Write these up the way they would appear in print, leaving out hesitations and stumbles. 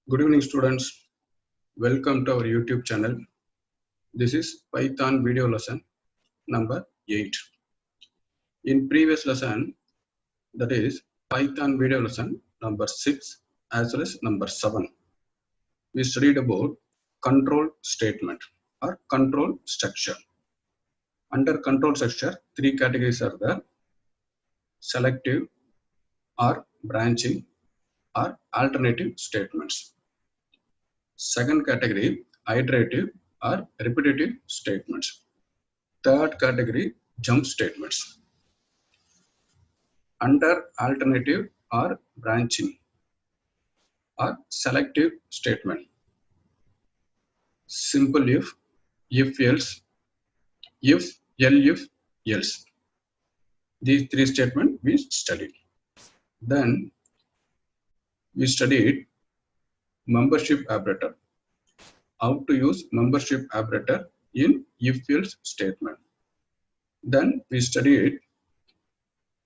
Good evening, students. Welcome to our YouTube channel. This is Python video lesson number 8. In previous lesson, that is Python video lesson number 6 as well as number 7, we studied about control statement or control structure. Under control structure, three categories are there: selective or branching or alternative statements. Second category, iterative or repetitive statements. Third category, jump statements. Under alternative or branching or selective statement, simple if else, if else. These three statements we studied. Then we studied membership operator. How to use membership operator in if else statement. Then we studied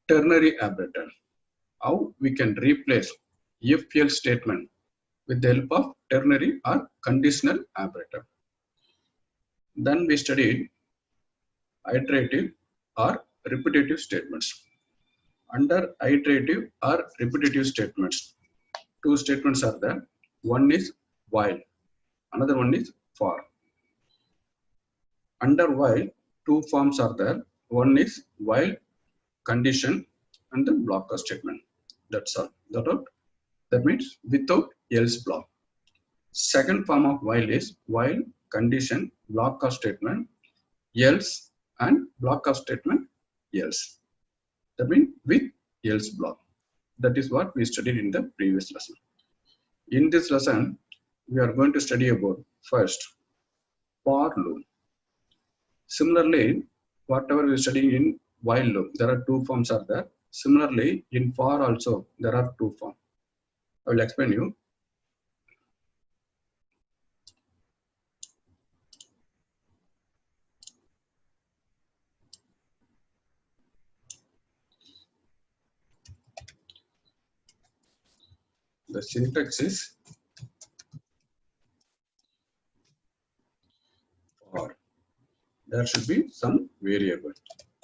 ternary operator. How we can replace if else statement with the help of ternary or conditional operator. Then we studied iterative or repetitive statements. Under iterative or repetitive statements, two statements are there. One is while, another one is for. Under while, two forms are there. One is while condition and then blocker statement. That's all. That means without else block. Second form of while is while condition blocker statement, else and blocker statement else. That means with else block. That is what we studied in the previous lesson. In this lesson, we are going to study about first for loop. Similarly, whatever we study in while loop, there are two forms are there. Similarly, in for also there are two forms. I will explain you. The syntax is for. There should be some variable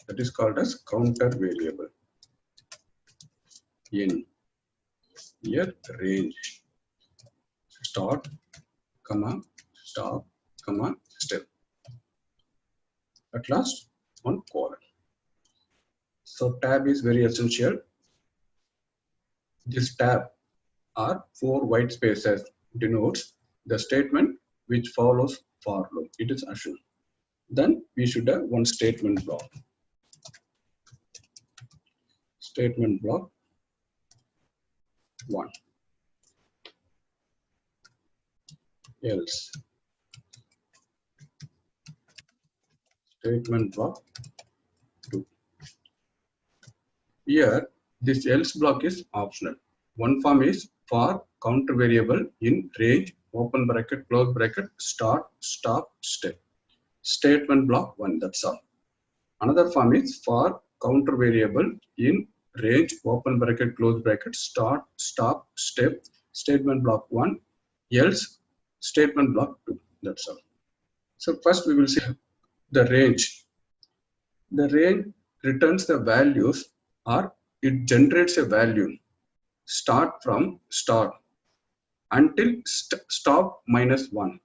that is called as counter variable in here range start comma stop comma step. At last one colon. So tab is very essential. This tab or four white spaces denotes the statement which follows for loop. It is assumed. Then we should have one statement block. Statement block 1. Else. Statement block 2. Here, this else block is optional. One form is for counter variable in range, open bracket, close bracket, start, stop, step. Statement block 1, that's all. Another form is for counter variable in range, open bracket, close bracket, start, stop, step, statement block 1, else, statement block 2, that's all. So first we will see the range. The range returns the values or it generates a value start from start until stop minus 1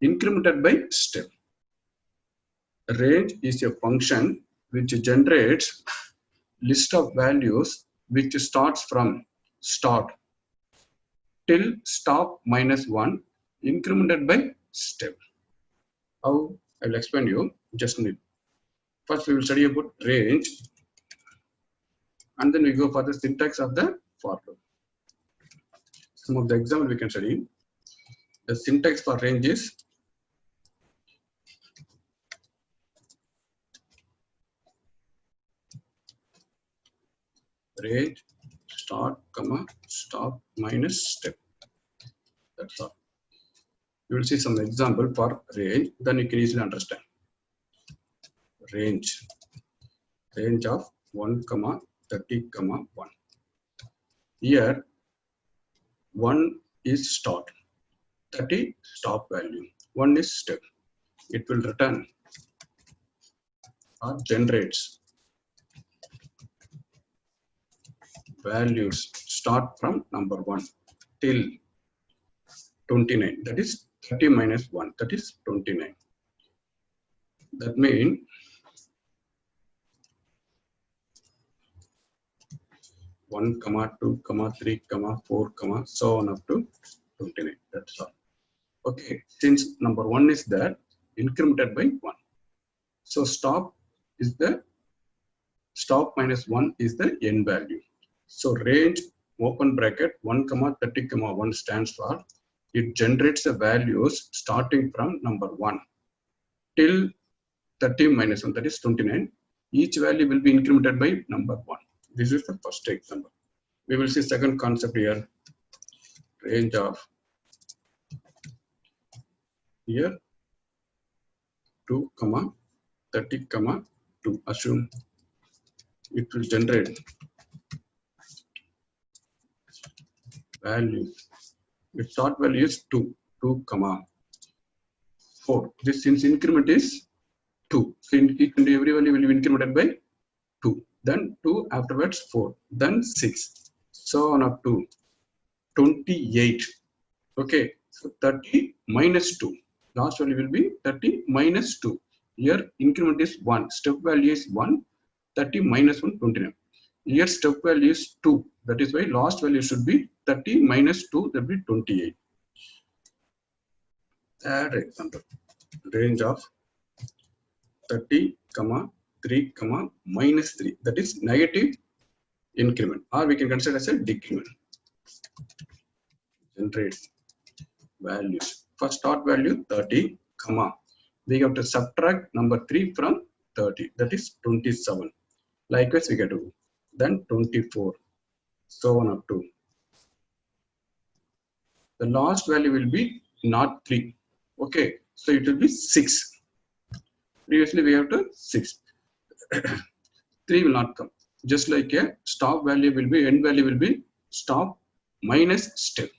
incremented by step. Range is a function which generates list of values which starts from start till stop minus 1 incremented by step. How? I will explain you just a minute. First we will study about range and then we go for the syntax of the for loop. Some of the example we can study. The syntax for range is range start comma stop minus step. That's all. You will see some example for range, then you can easily understand. Range of 1 comma 30 comma 1. Here 1 is start, 30 stop value, 1 is step. It will return or generates values start from number 1 till 29. That is 30 minus 1. That is 29. That means 1, 2, 3, 4, so on up to 29. That's all. Okay. Since number 1 is there, incremented by 1. So stop minus 1 is the n value. So range open bracket 1, 30, 1 stands for it generates the values starting from number 1 till 30 minus 1, that is 29. Each value will be incremented by number 1. This is the first example. We will see second concept here. Range of here 2, 30, 2. Assume it will generate values. The start value is 2, 4. This since increment is 2. So every value will be incremented by 2. Then 2 afterwards 4. Then 6. So on up to 28. Okay. So 30 minus 2. Last value will be 30 minus 2. Here increment is 1. Step value is 1. 30 minus 1, 29. Here step value is 2. That is why last value should be 30 minus 2, that will be 28. Third example. Range of 30, 3, minus 3. That is negative increment, or we can consider as a decrement. Generate values. For start value 30, we have to subtract number 3 from 30. That is 27. Likewise, we get to then 24. So on up to the last value will be not 3. Okay, so it will be 6. Previously we have to 6. 3 will not come. Just like a stop value will be, end value will be stop minus step.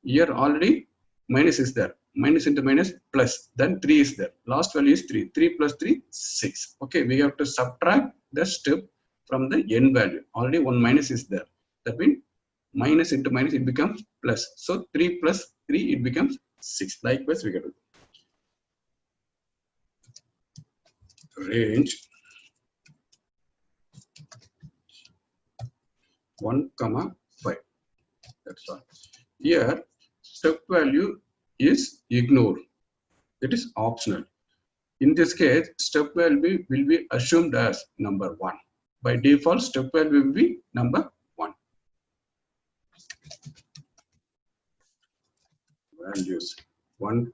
Here already minus is there. Minus into minus plus. Then 3 is there. Last value is 3. 3 plus 3, 6. Okay, we have to subtract the step from the end value. Already one minus is there. That means minus into minus it becomes plus. So 3 plus 3 it becomes 6. Likewise we get to range 1, 5. That's all. Here step value is ignored. It is optional. In this case, step value will be assumed as number 1. By default, step value will be number 1. Values 1,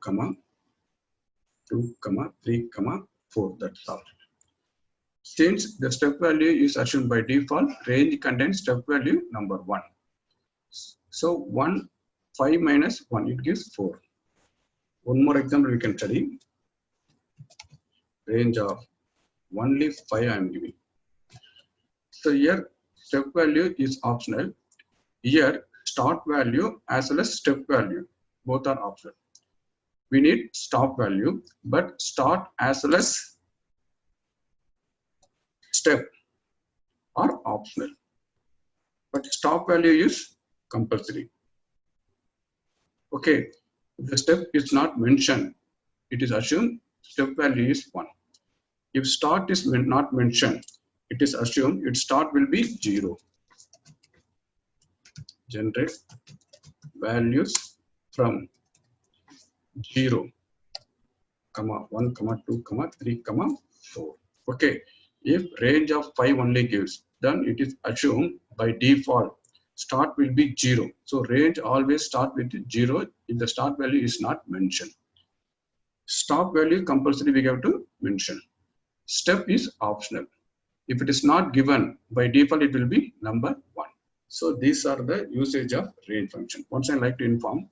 2, 3, 4. That's all. Since the step value is assumed by default, range contains step value number 1. So 5 minus 1, it gives 4. One more example we can study. Range of only 5 I am giving. So here step value is optional. Here start value as well as step value, both are optional. We need stop value, but start as well as step are optional. But stop value is compulsory. Okay, if the step is not mentioned, it is assumed step value is 1. If start is not mentioned, it is assumed its start will be 0. Generate values from 0, 1, 2, 3, 4. Okay, if range of 5 only gives, then it is assumed by default start will be 0. So range always start with 0 if the start value is not mentioned. Stop value compulsory we have to mention. Step is optional. If it is not given, by default it will be number 1. So these are the usage of range function. Once I like to inform,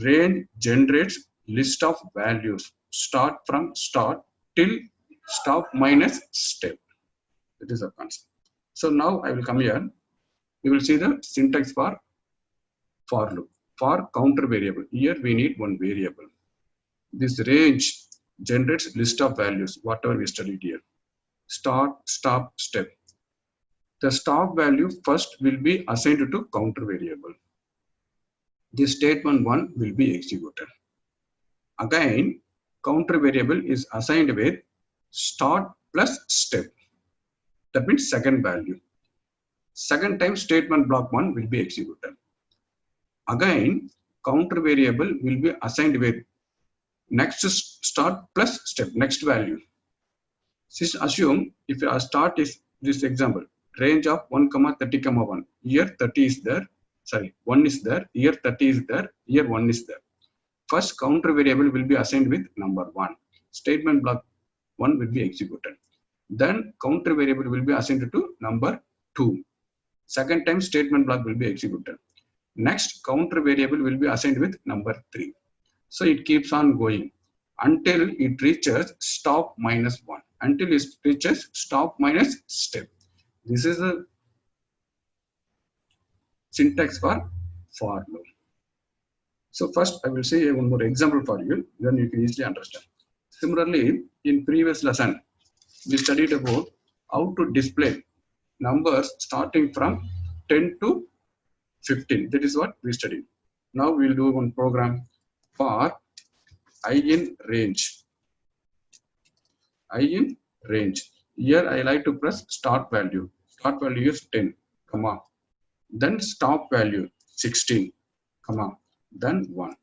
range generates list of values start from start till stop minus step. That is the concept. So now I will come here. We will see the syntax for loop. for counter variable. Here we need one variable. This range generates list of values, whatever we studied here. Start, stop, step. The stop value first will be assigned to counter variable. This statement 1 will be executed. Again, counter variable is assigned with start plus step. That means second value. Second time statement block 1 will be executed. Again, counter variable will be assigned with next start plus step, next value. Just assume if our start is this example, range of 1, 30, 1. Here 30 is there, sorry, 1 is there, here 30 is there, here 1 is there. First counter variable will be assigned with number 1. Statement block 1 will be executed. Then counter variable will be assigned to number 2. Second time statement block will be executed. Next counter variable will be assigned with number 3. So it keeps on going until it reaches stop minus 1. Until it reaches stop minus step. This is a syntax for loop. So first I will say one more example for you, then you can easily understand. Similarly, in previous lesson, we studied about how to display numbers starting from 10 to 15. That is what we studied. Now we will do one program for I in range. I in range. Here I like to press start value. Start value is 10, comma. Then stop value 16, comma. Then 1.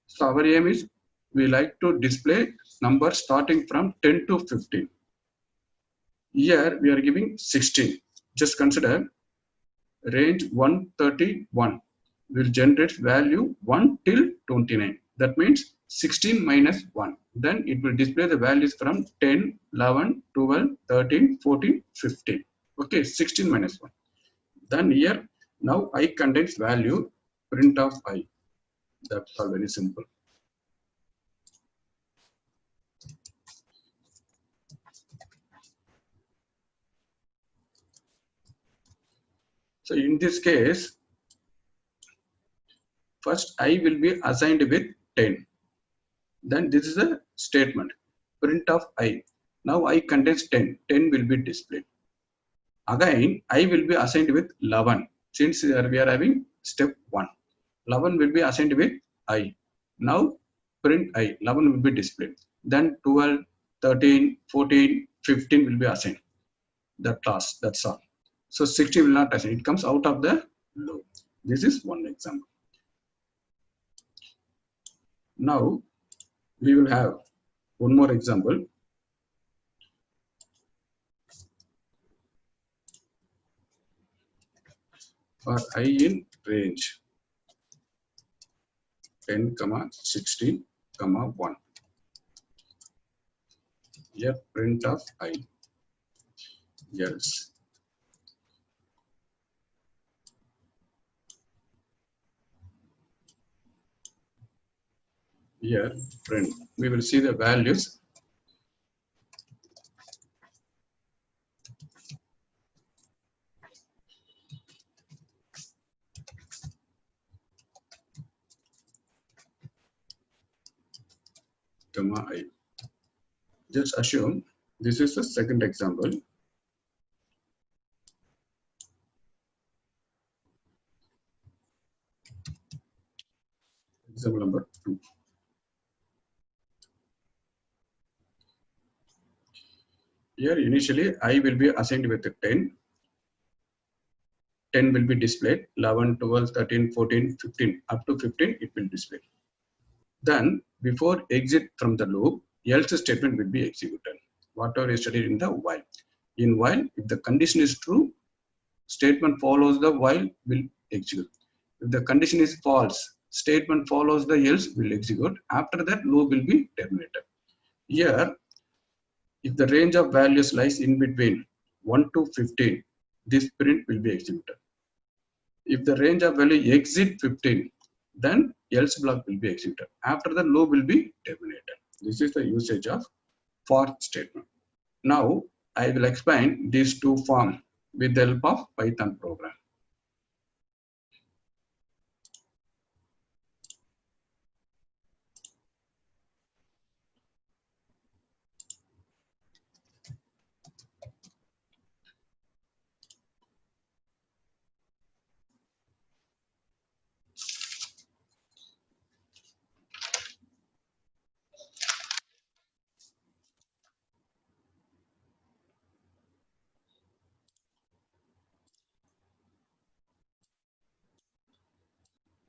So our aim is we like to display numbers starting from 10 to 15. Here we are giving 16. Just consider range 131 will generate value 1 till 29. That means 16 minus 1. Then it will display the values from 10, 11, 12, 13, 14, 15. Okay, 16 minus 1. Then here, now I contains value, print of I. That's all very simple. So in this case, first I will be assigned with 10. Then this is a statement, print of I. Now I contains 10. 10 will be displayed. Again, I will be assigned with 11. Since we are having step 1. 11 will be assigned with I. Now print I. 11 will be displayed. Then 12, 13, 14, 15 will be assigned. That class, that's all. So 60 will not assign. It comes out of the loop. This is one example. Now we will have one more example. For I in range 10, 16, 1. Here print of I, else. Here print, we will see the values. Comma I. Just assume this is the second example. Example number 2. Here initially I will be assigned with 10. 10 will be displayed, 11, 12, 13, 14, 15, up to 15 it will display. Then before exit from the loop, else statement will be executed. Whatever is studied in the while. In while, if the condition is true, statement follows the while will execute. If the condition is false, statement follows the else will execute. After that, loop will be terminated. Here, if the range of values lies in between 1 to 15, this print will be executed. If the range of value exceed 15, then else block will be executed. After the loop will be terminated. This is the usage of for statement. Now I will explain these two forms with the help of Python program.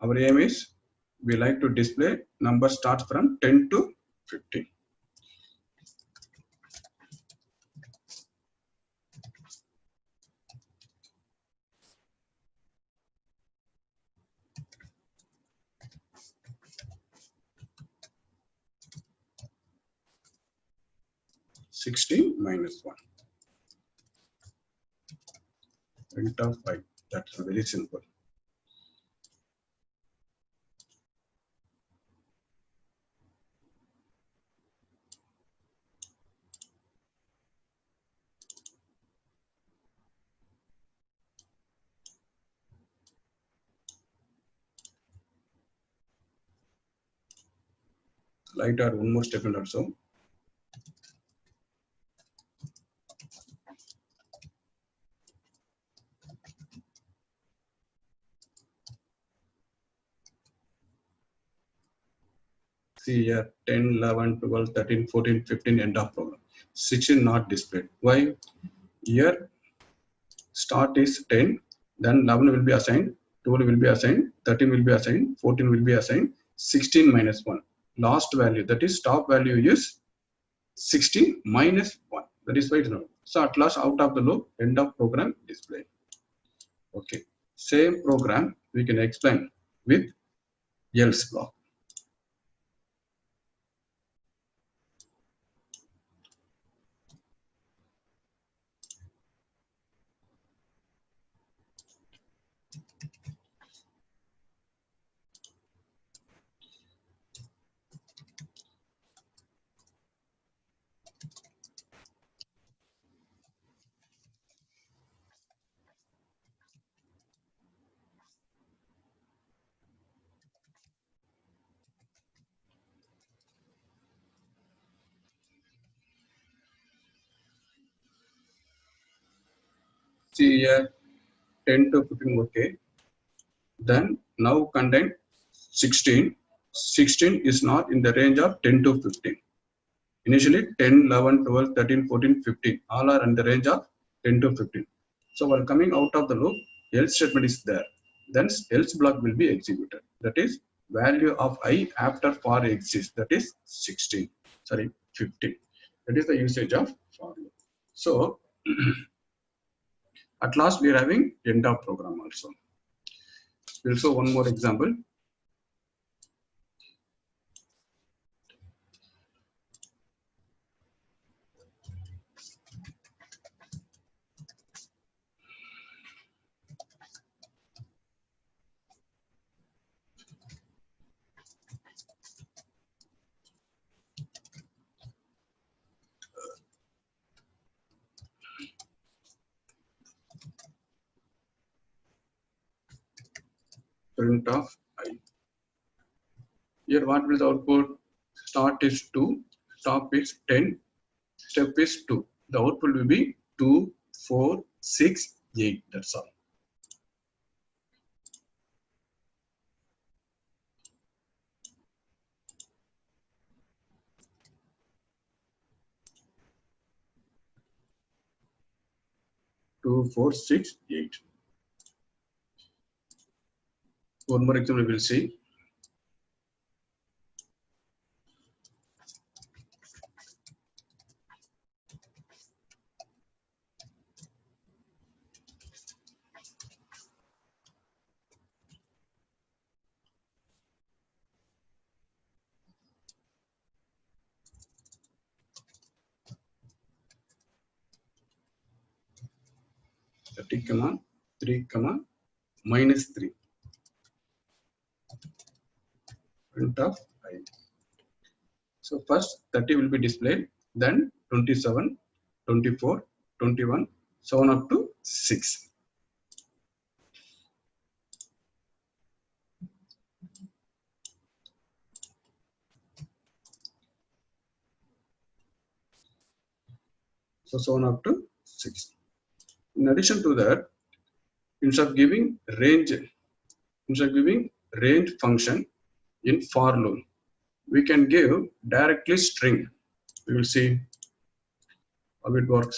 Our aim is we like to display number starts from 10 to 15. -16 -1. Print of 5. That's very simple. Lighter one more statement also. See here 10, 11, 12, 13, 14, 15 end of program. 16 not displayed. Why? Here start is 10, then 11 will be assigned, 12 will be assigned, 13 will be assigned, 14 will be assigned, 16 -1. Last value, that is top value is 16 -1. That is why it's not. So at last out of the loop, end of program display. Okay. Same program we can explain with else block. See here 10 to 15, okay. Then now content 16. 16 is not in the range of 10 to 15. Initially 10, 11, 12, 13, 14, 15. All are in the range of 10 to 15. So while coming out of the loop, else statement is there. Then else block will be executed. That is value of I after for exists. That is 16. Sorry, 15. That is the usage of for loop. So at last we are having end of program also. We'll show one more example. Print of I. Here what will the output? Start is 2, stop is 10, step is 2. The output will be 2, 4, 6, 8. That's all. Two, 4, 6, 8. One more example we will see. -3, -3. Print of I. So first 30 will be displayed, then 27, 24, 21, 7 up to 6. So 7 up to 6. In addition to that, instead of giving range function in for loop, we can give directly string. We will see how it works.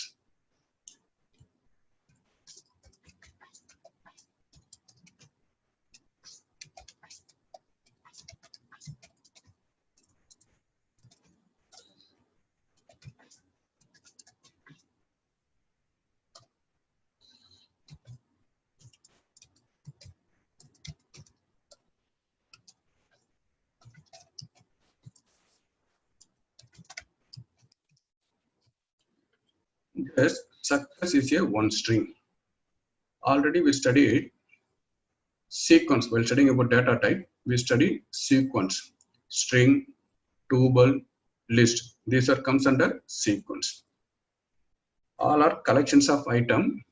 Yes, success is a one string. Already we studied sequence. While studying about data type, we study sequence, string, tuple, list. These are comes under sequence. All are collections of item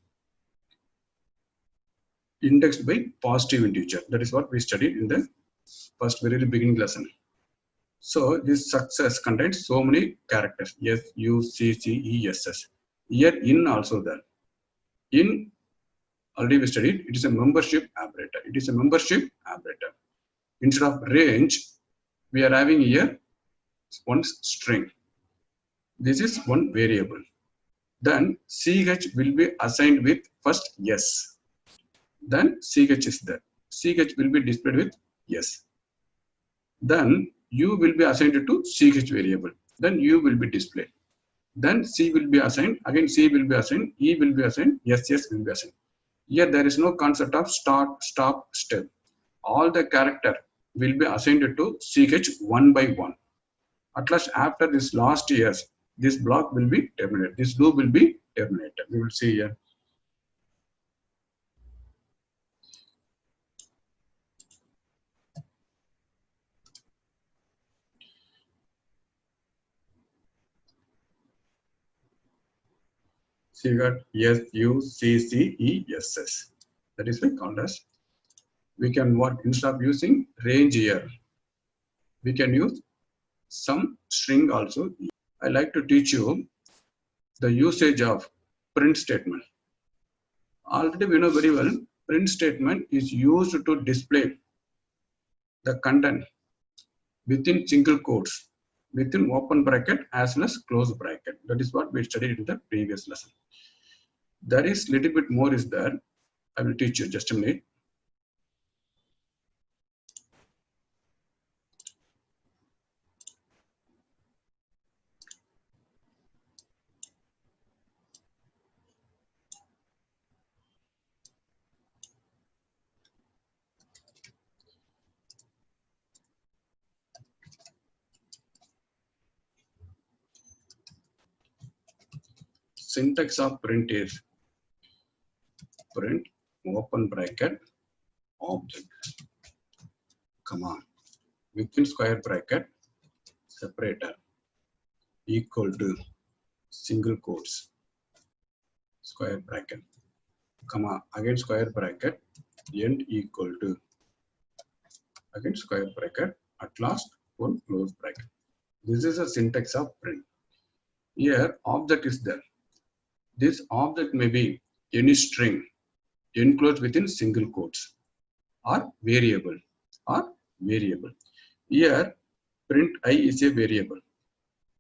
indexed by positive integer. That is what we studied in the first very beginning lesson. So this success contains so many characters. S, U, C, C, E, S, S. Here in also there. In already we studied, it is a membership operator. It is a membership operator. Instead of range, we are having here one string. This is one variable. Then CH will be assigned with first yes. Then CH is there. CH will be displayed with yes. Then U will be assigned to CH variable. Then U will be displayed. Then C will be assigned. Again C will be assigned. E will be assigned. Yes, yes will be assigned. Here there is no concept of start, stop, step. All the character will be assigned to CH one by one. At last, after this last years, this block will be terminated. This loop will be terminated. We will see here. So you got S, U, C, C, E, S, S. That is why called as. We can work instead of using range here. We can use some string also. I like to teach you the usage of print statement. Already we know very well, print statement is used to display the content within single quotes, within open bracket as well as close bracket. That is what we studied in the previous lesson. There is little bit more is there. I will teach you just a minute. Syntax of print is print open bracket object, comma, within square bracket separator equal to single quotes square bracket, comma, again square bracket end equal to again square bracket at last one close bracket. This is a syntax of print. Here object is there. This object may be any string enclosed within single quotes or variable or variable. Here print I is a variable.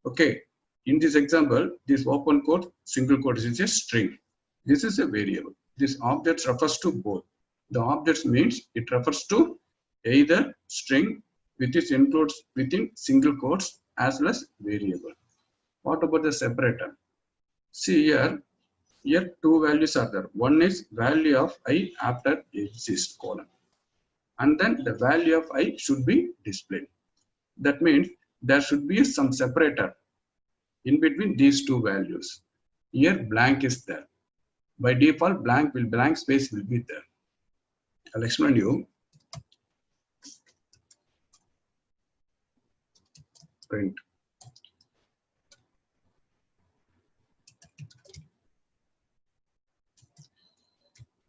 Okay, in this example, this open quote, single quote is a string. This is a variable. This object refers to both. The objects means it refers to either string which is enclosed within single quotes as well as variable. What about the separator? See here two values are there. One is value of I after exist colon, and then the value of I should be displayed. That means there should be some separator in between these two values. Here blank is there. By default, blank space will be there. I'll explain you. Print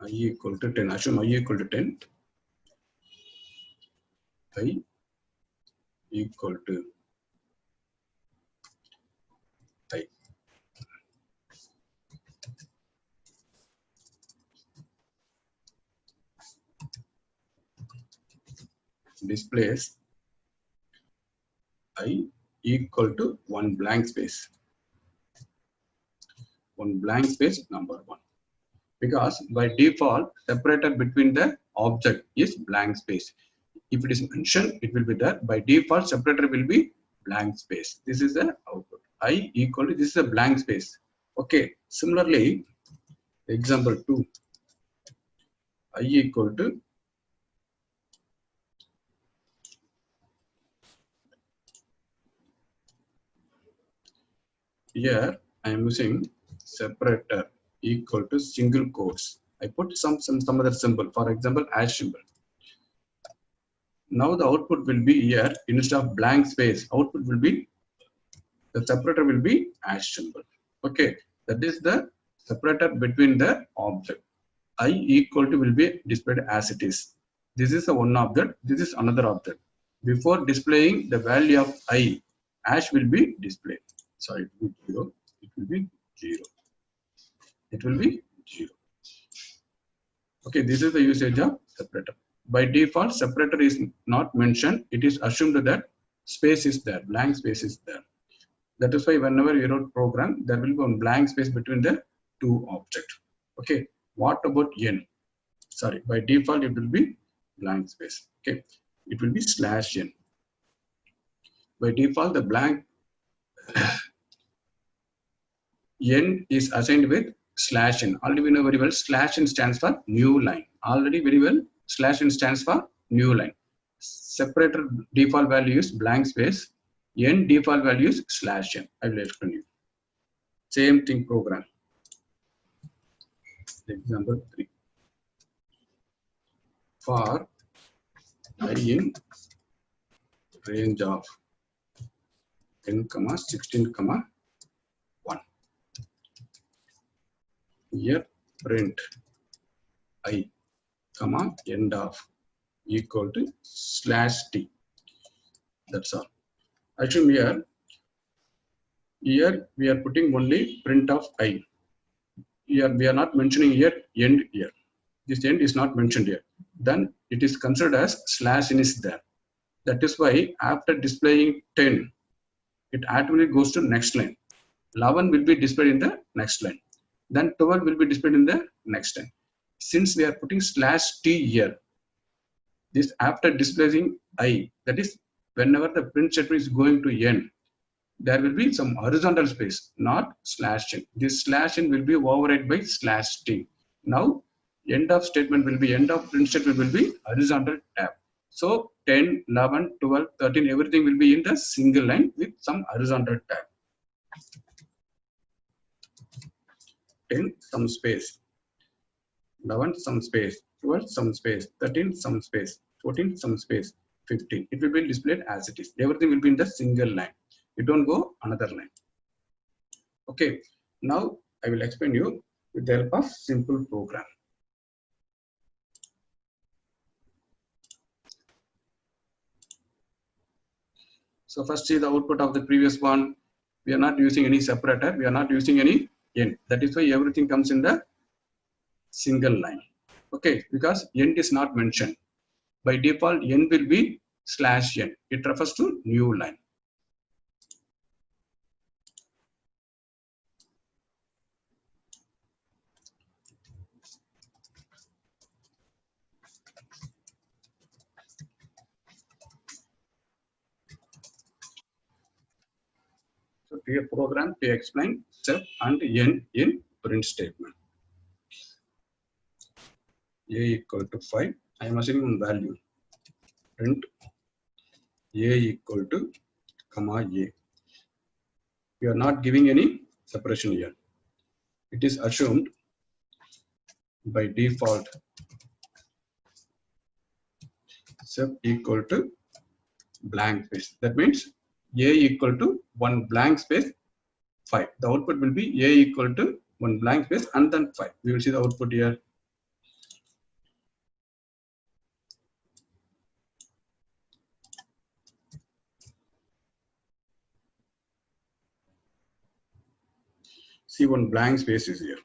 I equal to 10. Assume I equal to 10. I equal to I. Displays I equal to one blank space. One blank space number one. Because by default, separator between the object is blank space. If it is mentioned, it will be there. By default, separator will be blank space. This is the output. I equal to, this is a blank space. Okay. Similarly, example 2. I equal to here I am using separator equal to single quotes. I put some other symbol, for example hash symbol. Now the output will be here, instead of blank space, output will be, the separator will be hash symbol. Okay, that is the separator between the object. I equal to will be displayed as it is. This is the one object, this is another object. Before displaying the value of I, hash will be displayed. Sorry, it will be 0. It will be 0. It will be 0. Okay, this is the usage of separator. By default, separator is not mentioned. It is assumed that space is there, blank space is there. That is why whenever you wrote program, there will be one blank space between the two objects. Okay, what about n? Sorry, by default it will be blank space. Okay, it will be slash n. By default, the blank n is assigned with slash n. Already we know very well slash n stands for new line. Already very well slash n stands for new line. Separator default value is blank space. N default value is slash n. I will explain you. Same thing program. Example 3. For I in range of 10, 16, 1. Here print I, end of equal to slash t. That's all. Assume here we are putting only print of I. Here we are not mentioning here end here. This end is not mentioned here. Then it is considered as slash n is there. That is why after displaying 10, it automatically goes to next line. 11 will be displayed in the next line. Then 12 will be displayed in the next line. Since we are putting slash t here, this after displaying I, that is whenever the print statement is going to end, there will be some horizontal space, not slash n. This slash n will be override by slash t. Now end of statement will be, end of print statement will be horizontal tab. So 10, 11, 12, 13, everything will be in the single line with some horizontal tab. 10 some space, 11 some space, 12 some space, 13 some space, 14 some space, 15. It will be displayed as it is. Everything will be in the single line. You don't go another line. Okay, now I will explain you with the help of simple program. So first see the output of the previous one. We are not using any separator. We are not using any end. That is why everything comes in the single line. Okay, because end is not mentioned. By default, n will be slash n. It refers to new line. So to a program to explain sep and n in print statement. A equal to 5. I am assuming one value. Print a equal to a. We are not giving any separation here. It is assumed by default sep equal to blank space. That means a equal to one blank space 5. The output will be a equal to one blank space and then 5. We will see the output here. See, one blank space is here.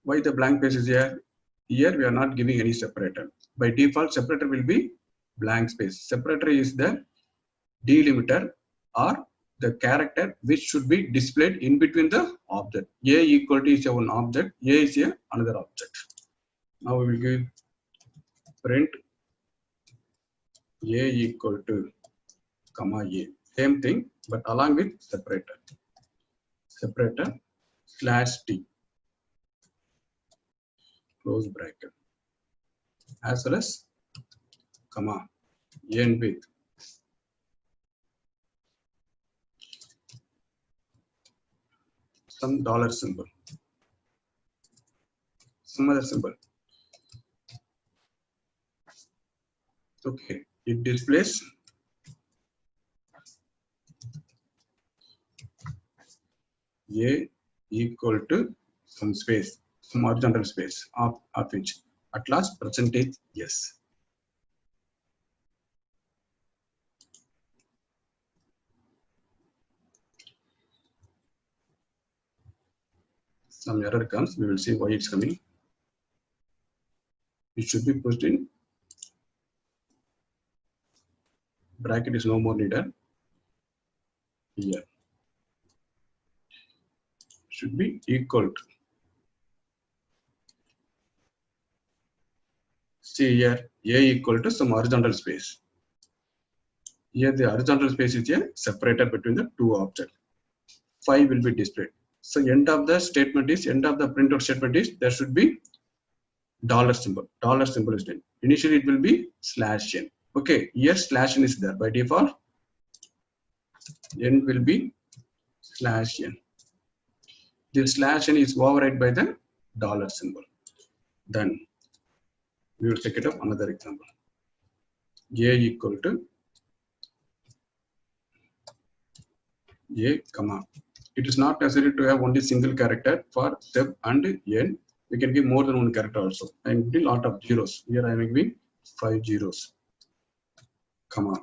Why the blank space is here? Here we are not giving any separator. By default, separator will be blank space. Separator is the delimiter or the character which should be displayed in between the object. A equal to is one object, A is another object. Now we will give print A equal to A. Same thing, but along with separator. Separator slash t, close bracket, as well as comma n with some dollar symbol, some other symbol. Okay, it displays A equal to some space, some horizontal space of which at last percentage yes. Some error comes, we will see why it's coming. It should be pushed in. Bracket is no more needed. Here should be equal to. See here, A equal to some horizontal space. Here the horizontal space is a separator between the two objects. 5 will be displayed. So end of the statement is, end of the printout statement is, there should be dollar symbol. Dollar symbol is there. Initially it will be /n. Okay, here /n is there by default. N will be /n. This /n is override by the dollar symbol. Then we will take it up another example. A equal to A comma. It is not necessary to have only single character for SEB and N. We can give more than one character also. I am giving a lot of zeros. Here I am giving 5 zeros. Comma.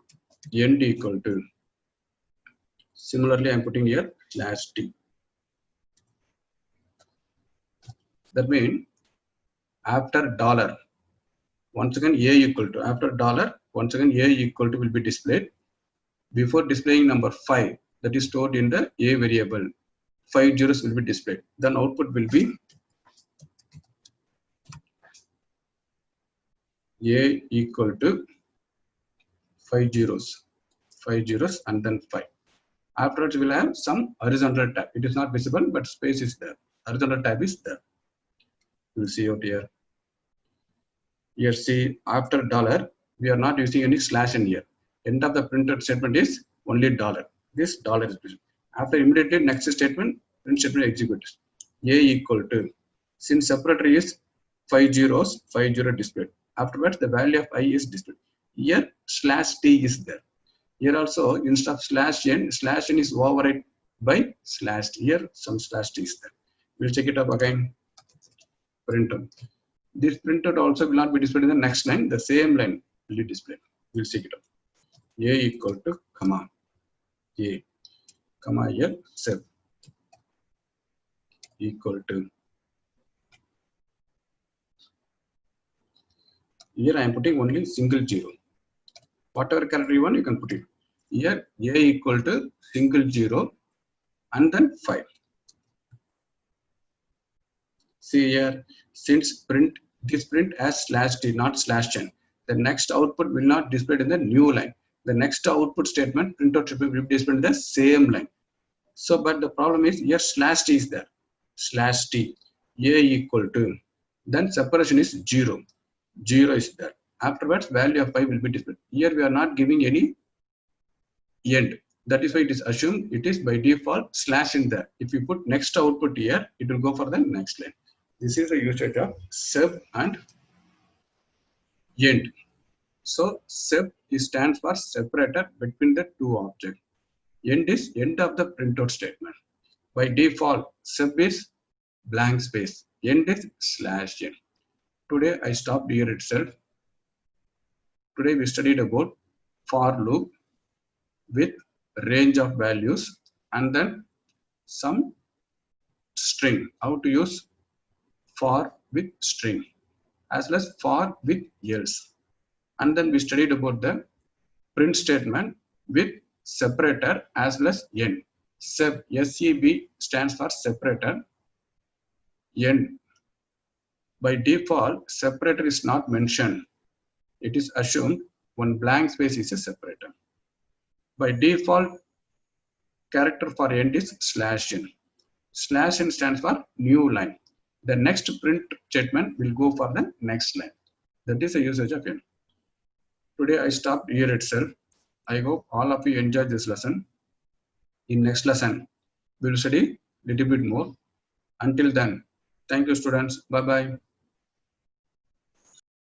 End equal to. Similarly, I am putting here /t. That means after dollar, once again A equal to. After dollar, once again A equal to will be displayed. Before displaying number 5, that is stored in the A variable. 5 zeros will be displayed. Then output will be A equal to 5 zeros, 5 zeros and then 5. Afterwards, we will have some horizontal tab. It is not visible, but space is there. Horizontal tab is there. You will see out here. Here, see, after dollar, we are not using any /n here. End of the printed statement is only dollar. This dollar is present. After immediately next statement, print statement executes. A equal to, since separator is 5 zeros, 5 zero displayed. Afterwards, the value of I is displayed. Here, /t is there. Here also, instead of /n is override by /t. Here, some /t is there. We'll check it up again. Printout. This printout also will not be displayed in the next line. The same line will be displayed. We'll check it up. A equal to comma A, comma here SEB equal to. Here I am putting only single zero. Whatever character you want, you can put it. Here A equal to single zero and then 5. See here, since this print as /t, not /n, the next output will not display in the new line. The next output statement, printout should be displayed in the same line. So, but the problem is here /t is there. /t, A equal to, then separation is 0. 0 is there. Afterwards, value of 5 will be displayed. Here we are not giving any end. That is why it is assumed it is by default /n there. If you put next output here, it will go for the next line. This is the usage of SEB and end. So SEB stands for separator between the two objects. End is end of the printout statement. By default, SEB is blank space. End is /n. Today I stopped here itself. Today we studied about for loop with range of values and then some string. How to use for with string as well as for with else. And then we studied about the print statement with separator as well as end. SEB, S-E-B stands for separator. End. By default, separator is not mentioned. It is assumed one blank space is a separator. By default, character for end is /n. /n stands for new line. The next print statement will go for the next line. That is the usage of end. Today I stopped here itself. I hope all of you enjoyed this lesson. In next lesson, we will study little bit more. Until then, thank you students. Bye bye.